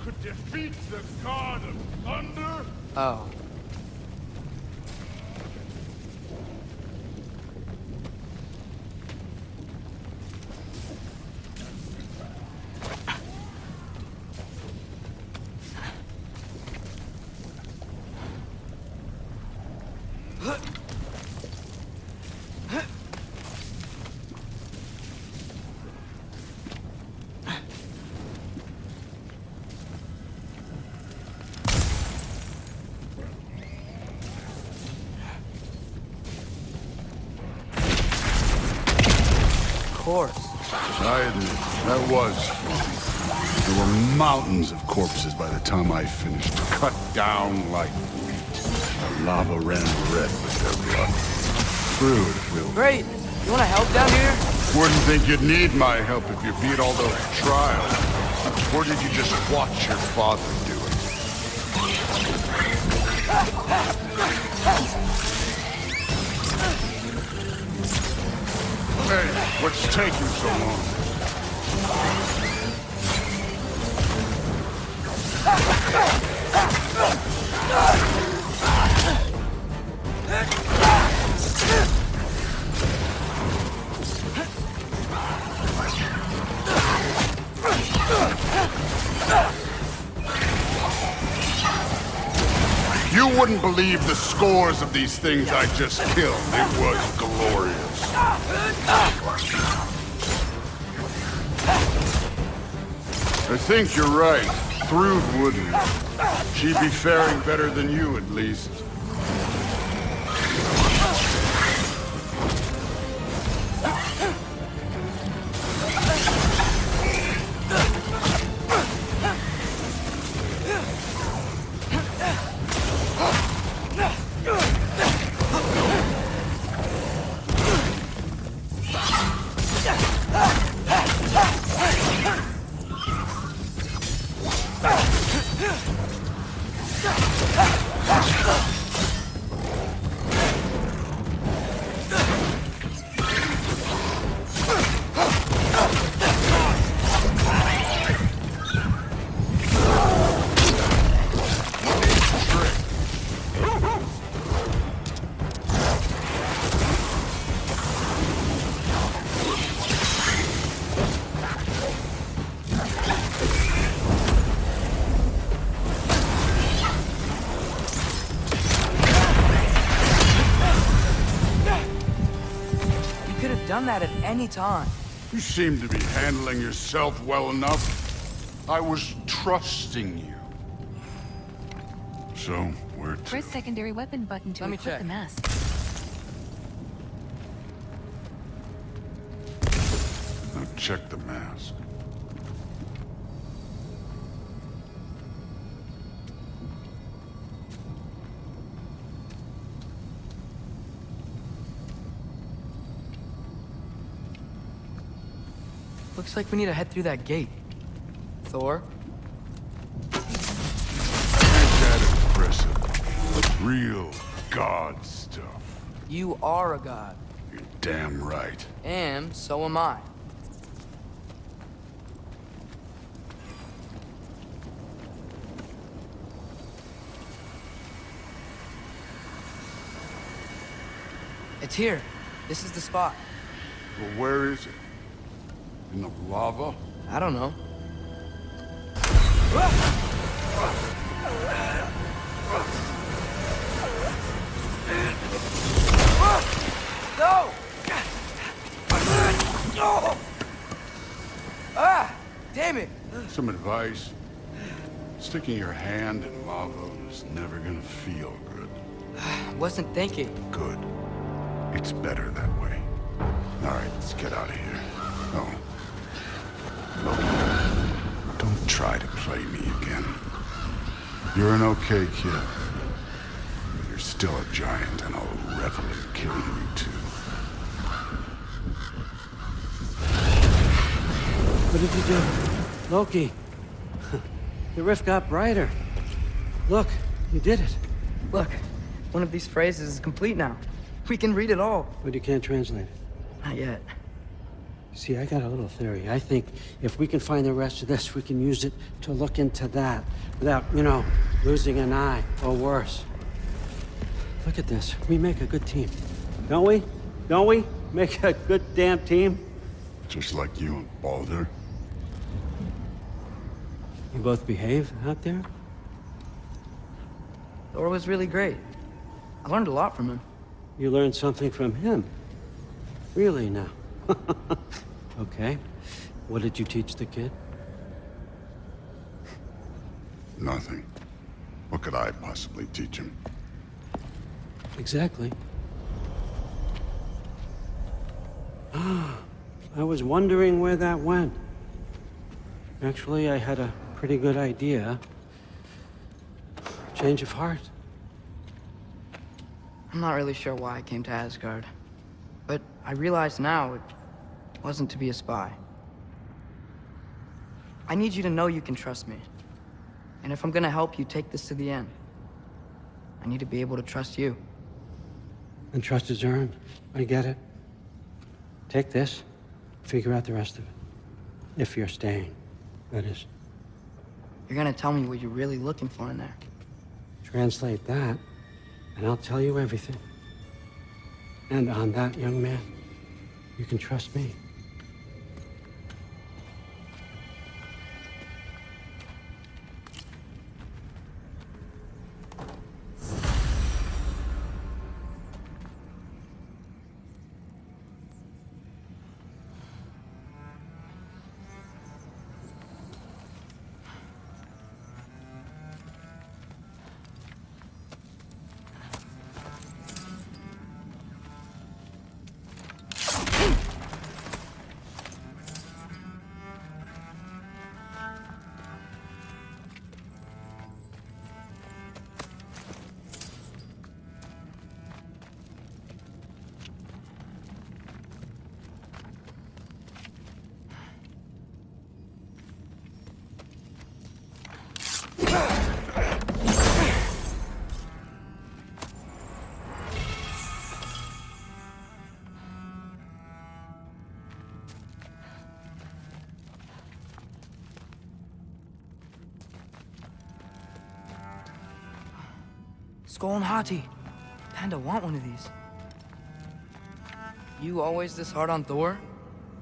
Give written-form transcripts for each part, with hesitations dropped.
could defeat the god of thunder? Oh. I admit, that was. There were mountains of corpses by the time I finished, cut down like wheat. The lava ran red with their blood. Crude, if will. Great! You wanna help down here? Wouldn't think you'd need my help if you beat all those trials. Or did you just watch your father do it? Hey, what's taking so long? You wouldn't believe the scores of these things I just killed. It was glorious. I think you're right. Thrud wouldn't. She'd be faring better than you, at least. Done that at any time. You seem to be handling yourself well enough. I was trusting you. So, where to? Press secondary weapon button to equip the mask. Now check the mask. Looks like we need to head through that gate. Thor? Ain't that impressive? Real god stuff. You are a god. You're damn right. And so am I. It's here. This is the spot. Well, where is it? In the lava? I don't know. No! Ah! Damn it! Some advice. Sticking your hand in lava is never gonna feel good. Wasn't thinking. Good. It's better that way. All right, let's get out of here. Oh. Look, don't try to play me again. You're an okay kid. But you're still a giant, and I'll revel in killing you too. What did you do? Loki. The rift got brighter. Look, you did it. Look, one of these phrases is complete now. We can read it all. But you can't translate it. Not yet. See, I got a little theory. I think if we can find the rest of this, we can use it to look into that without, you know, losing an eye or worse. Look at this. We make a good team. Don't we? Don't we? Make a good damn team? Just like you and Balder. You both behave out there? Thor was really great. I learned a lot from him. You learned something from him? Really now? Okay. What did you teach the kid? Nothing. What could I possibly teach him? Exactly. I was wondering where that went. Actually, I had a pretty good idea. Change of heart. I'm not really sure why I came to Asgard. But I realize now it wasn't to be a spy. I need you to know you can trust me. And if I'm gonna help you take this to the end, I need to be able to trust you. And trust is earned. I get it. Take this, figure out the rest of it. If you're staying, that is. You're gonna tell me what you're really looking for in there. Translate that, and I'll tell you everything. And on that, young man, you can trust me. Skull and Hati. Kinda want one of these. You always this hard on Thor?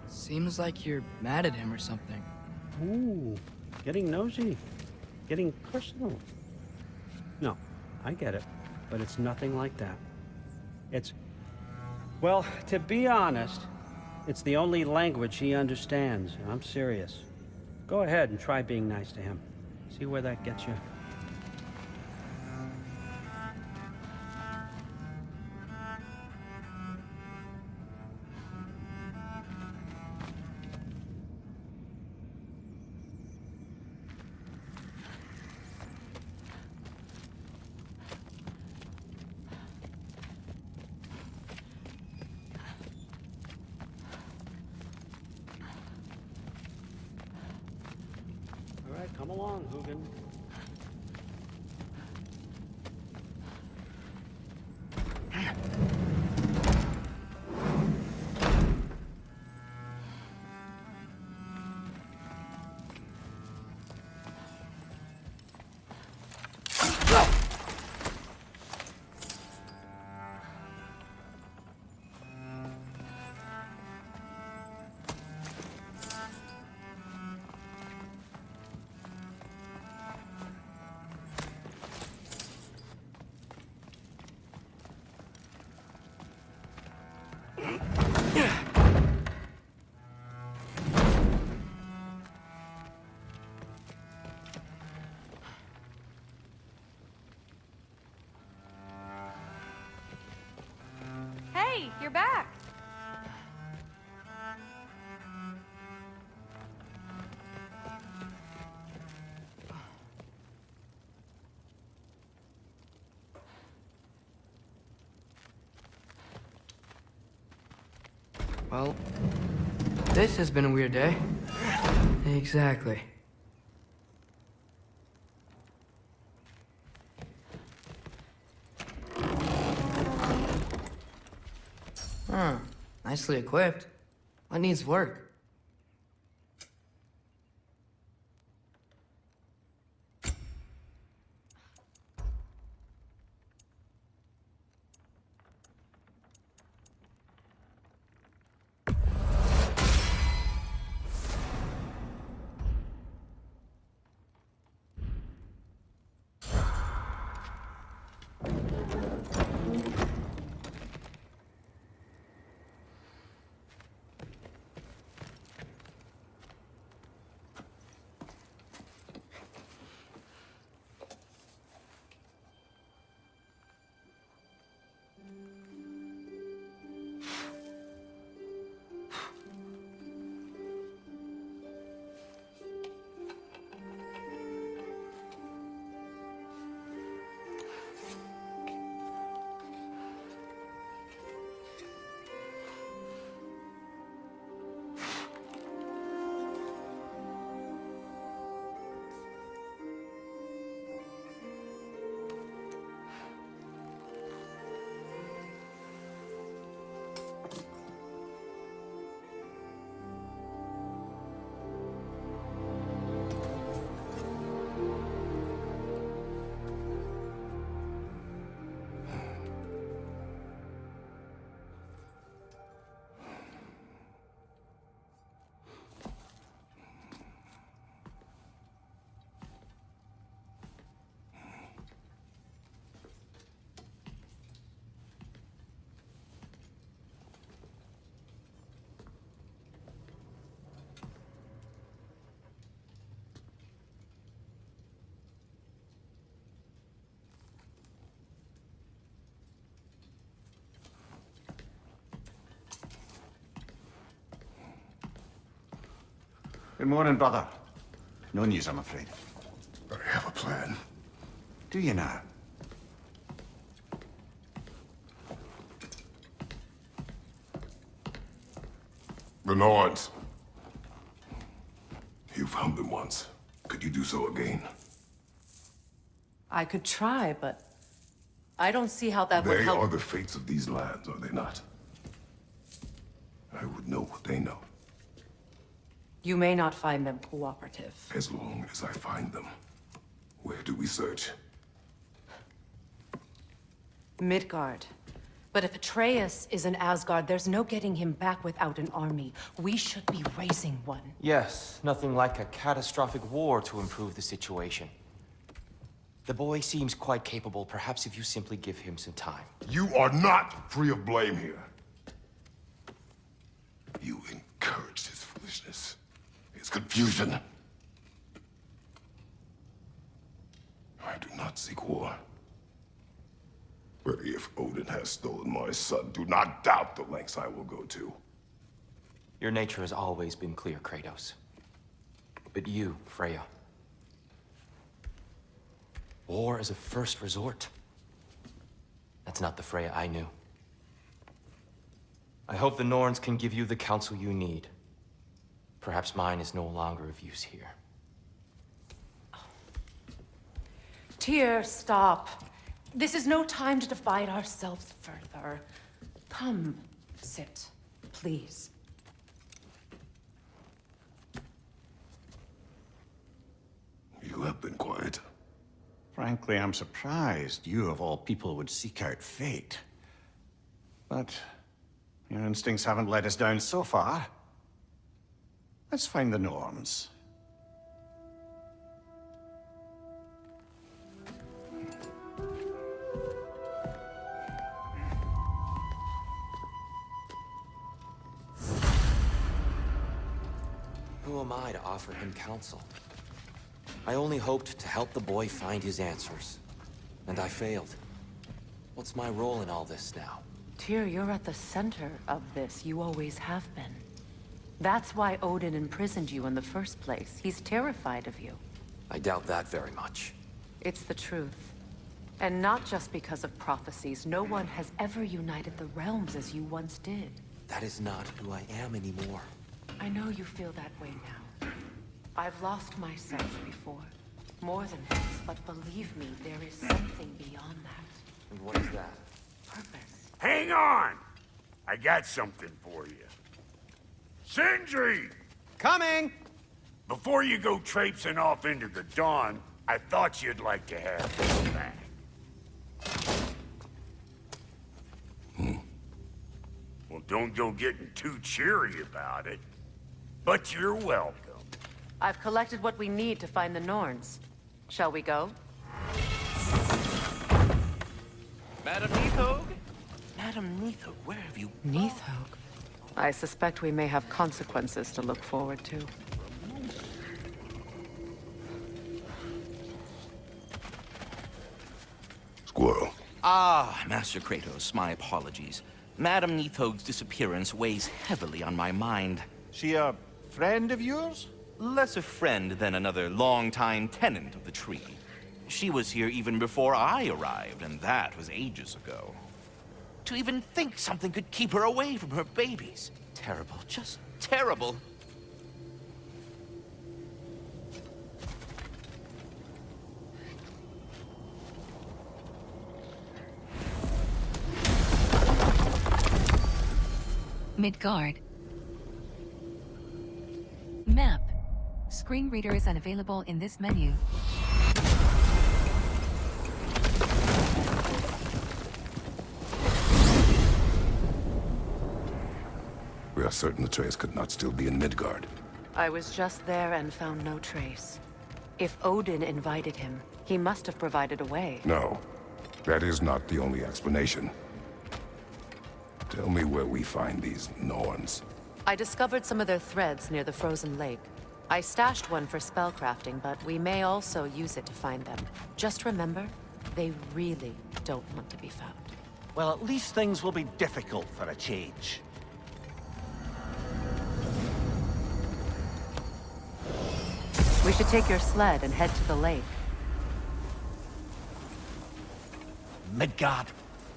Seems like you're mad at him or something. Ooh, getting nosy. Getting personal. No, I get it. But it's nothing like that. It's... Well, to be honest, it's the only language he understands. And I'm serious. Go ahead and try being nice to him. See where that gets you. All right, come along, Hugin. Hey, you're back. Well, this has been a weird day. Exactly. Huh. Nicely equipped. What needs work? Good morning, brother. No news, I'm afraid. I have a plan. Do you now? The Nords. You found them once. Could you do so again? I could try, but I don't see how that would They help. are the fates of these lands, are they not? I would know what they know, You may not find them cooperative. as long as I find them. Where do we search? Midgard. But if Atreus is in Asgard, there's no getting him back without an army. We should be raising one. Yes, nothing like a catastrophic war to improve the situation. The boy seems quite capable, perhaps if you simply give him some time. You are not free of blame here. You encouraged his foolishness, his confusion. I do not seek war. But if Odin has stolen my son, do not doubt the lengths I will go to. Your nature has always been clear, Kratos. But you, Freya. War is a first resort. That's not the Freya I knew. I hope the Norns can give you the counsel you need. Perhaps mine is no longer of use here. Tyr, stop. This is no time to divide ourselves further. Come, sit, please. You have been quiet. Frankly, I'm surprised you, of all people, would seek out fate. But your instincts haven't let us down so far. Let's find the Norns. Who am I to offer him counsel? I only hoped to help the boy find his answers. And I failed. What's my role in all this now? Tyr, you're at the center of this. You always have been. That's why Odin imprisoned you in the first place. He's terrified of you. I doubt that very much. It's the truth. And not just because of prophecies. No one has ever united the realms as you once did. That is not who I am anymore. I know you feel that way now. I've lost myself before. More than this, but believe me, there is something beyond that. And what is that? Purpose. Hang on! I got something for you. Sindri! Coming! Before you go traipsing off into the dawn, I thought you'd like to have this back. Well, don't go getting too cheery about it. But you're welcome. I've collected what we need to find the Norns. Shall we go? Madam Neathog? Madam Neathog, where have you... Neathog. I suspect we may have consequences to look forward to. Squirrel. Ah, Master Kratos, my apologies. Madam Neathog's disappearance weighs heavily on my mind. She a friend of yours? Less a friend than another longtime tenant of the tree. She was here even before I arrived, and that was ages ago. To even think something could keep her away from her babies. Terrible, just terrible. Midgard. Map. Screen reader is unavailable in this menu. We are certain the trace could not still be in Midgard. I was just there and found no trace. If Odin invited him, he must have provided a way. No, that is not the only explanation. Tell me where we find these Norns. I discovered some of their threads near the frozen lake. I stashed one for spellcrafting, but we may also use it to find them. Just remember, they really don't want to be found. Well, at least things will be difficult for a change. We should take your sled and head to the lake. Midgard.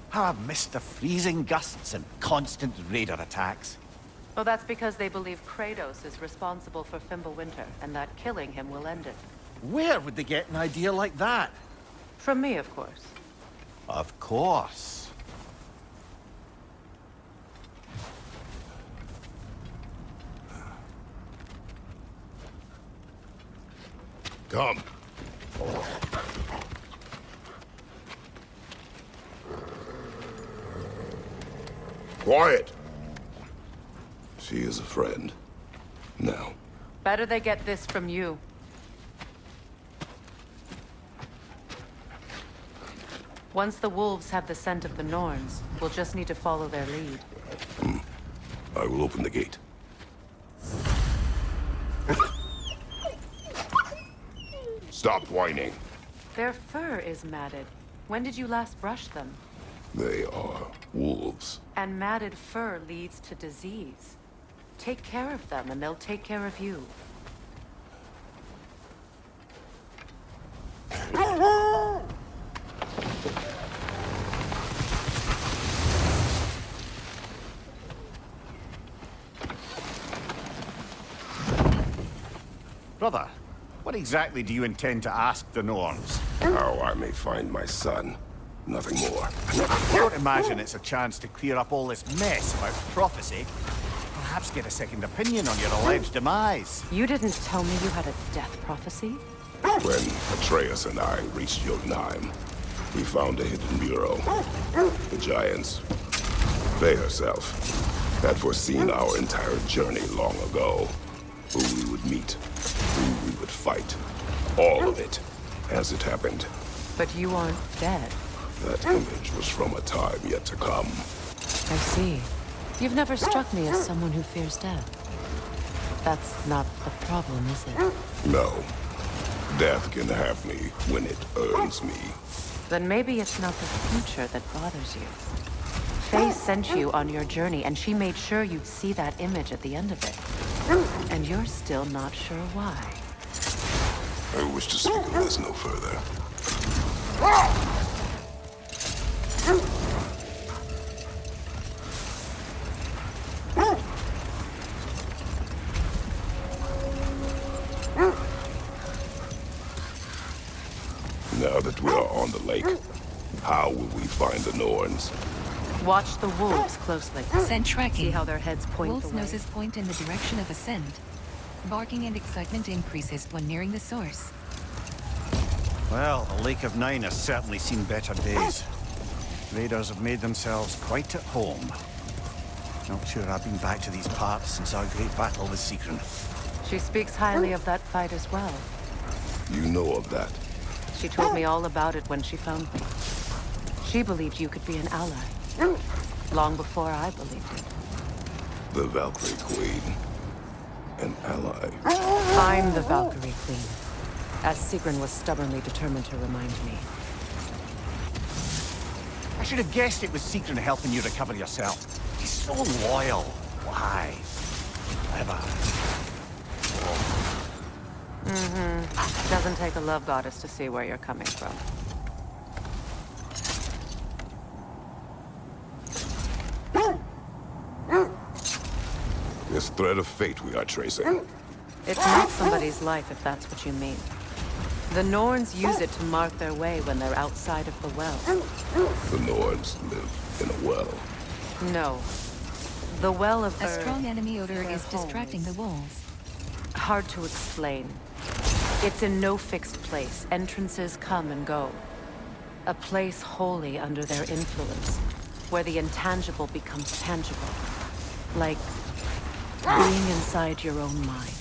How I've missed the freezing gusts and constant raider attacks. Well, that's because they believe Kratos is responsible for Fimbulwinter, and that killing him will end it. Where would they get an idea like that? From me, of course. Of course. Come. Quiet. She is a friend. Now. Better they get this from you. Once the wolves have the scent of the Norns, we'll just need to follow their lead. I will open the gate. Stop whining. Their fur is matted. When did you last brush them? They are wolves. And matted fur leads to disease. Take care of them, and they'll take care of you. Brother, what exactly do you intend to ask the Norns? How I may find my son. Nothing more. I don't imagine it's a chance to clear up all this mess about prophecy. Perhaps get a second opinion on your alleged demise. You didn't tell me you had a death prophecy? When Atreus and I reached Jotunheim, we found a hidden bureau. The Giants, they herself, had foreseen our entire journey long ago. Who we would meet, who we would fight. All of it, as it happened. But you aren't dead. That image was from a time yet to come. I see. You've never struck me as someone who fears death. That's not the problem, is it? No. Death can have me when it earns me. Then maybe it's not the future that bothers you. Faye sent you on your journey, and she made sure you'd see that image at the end of it. And you're still not sure why. I wish to speak of this no further. Now that we are on the lake, how will we find the Norns? Watch the wolves closely. Scent tracking. See how their heads point Wolves' the way. noses point in the direction of a scent. Barking and excitement increases when nearing the source. Well, the Lake of Nine has certainly seen better days. Raiders have made themselves quite at home. Not sure I've been back to these parts since our great battle with Sigrun. She speaks highly of that fight as well. You know of that? She told me all about it when she found me. She believed you could be an ally. Long before I believed it. The Valkyrie Queen. An ally. I'm the Valkyrie Queen. As Sigrun was stubbornly determined to remind me. I should have guessed it was Sigrun helping you recover yourself. He's so loyal. Why? Clever. Doesn't take a love goddess to see where you're coming from. This thread of fate we are tracing. It's not somebody's life, if that's what you mean. The Norns use it to mark their way when they're outside of the well. The Norns live in a well. No. The Well of A Earth, strong enemy odor their is distracting the homes. wolves. Hard to explain. It's in no fixed place. Entrances come and go. A place wholly under their influence, where the intangible becomes tangible. Like being inside your own mind.